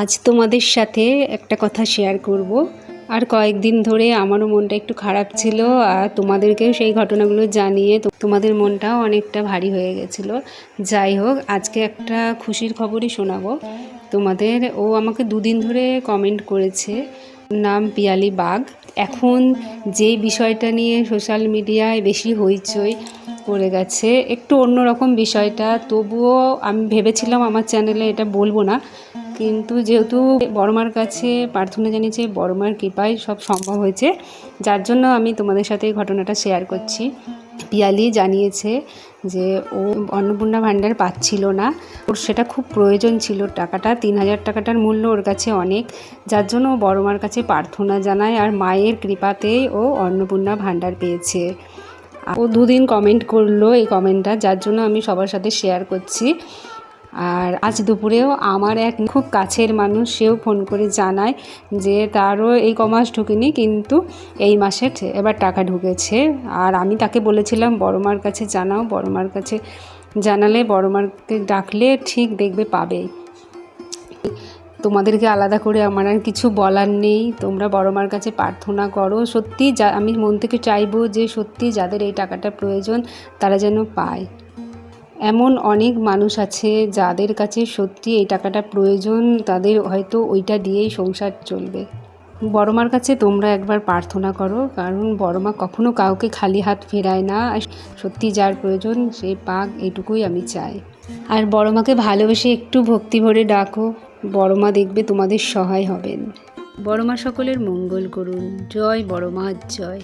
আজ তোমাদের সাথে একটা কথা শেয়ার করব। আর কয়েকদিন ধরে আমারও মনটা একটু খারাপ ছিল, আর তোমাদেরকেও সেই ঘটনাগুলো জানিয়ে তোমাদের মনটাও অনেকটা ভারী হয়ে গেছিলো। যাই হোক, আজকে একটা খুশির খবরই শোনাবো তোমাদের। ও আমাকে দুদিন ধরে কমেন্ট করেছে, নাম পিয়ালি বাগ। এখন যেই বিষয়টা নিয়ে সোশ্যাল মিডিয়ায় বেশি হইচই পড়ে গেছে, একটু অন্যরকম বিষয়টা, তবুও আমি ভেবেছিলাম আমার চ্যানেলে এটা বলবো না, কিন্তু যেহেতু বড়মার কাছে প্রার্থনা জানিয়েছে, বড়মার কৃপায় সব সম্ভব হয়েছে, যার জন্য আমি তোমাদের সাথে এই ঘটনাটা শেয়ার করছি। পিয়ালি জানিয়েছে যে ও অন্নপূর্ণা ভাণ্ডার পাচ্ছিল না, ওর সেটা খুব প্রয়োজন ছিল। টাকাটা 3000 টাকাটার মূল্য ওর কাছে অনেক, যার জন্য ও বড়মার কাছে প্রার্থনা জানায়, আর মায়ের কৃপাতেই ও অন্নপূর্ণা ভাণ্ডার পেয়েছে। ও দুদিন কমেন্ট করলো এই কমেন্টটা, যার জন্য আমি সবার সাথে শেয়ার করছি। আর আজ দুপুরেও আমার এক খুব কাছের মানুষ, সেও ফোন করে জানায় যে তারও এই কমাস ঢুকেনি, কিন্তু এই মাসে এবার টাকা ঢুকেছে। আর আমি তাকে বলেছিলাম বড়মার কাছে জানাও, বড়মার কাছে জানালে, বড়মাকে ডাকলে ঠিক দেখবে পাবেই। তোমাদেরকে আলাদা করে আমার আর কিছু বলার নেই, তোমরা বড়মার কাছে প্রার্থনা করো। সত্যি আমি মন থেকে চাইবো যে সত্যি যাদের এই টাকাটা প্রয়োজন তারা যেন পায়। এমন অনেক মানুষ আছে যাদের কাছে সত্যি এই টাকাটা প্রয়োজন, তাদের হয়তো ওইটা দিয়েই সংসার চলবে। বড়মার কাছে তোমরা একবার প্রার্থনা করো, কারণ বড়মা কখনো কাউকে খালি হাত ফেরায় না। সত্যি যার প্রয়োজন সে পাক, এইটুকুই আমি চাই। আর বড়মাকে ভালোবেসে একটু ভক্তি ভরে ডাকো, বড়মা দেখবে তোমাদের সহায় হবেন। বড়মা সকলের মঙ্গল করুন। জয় বড়মা, জয়।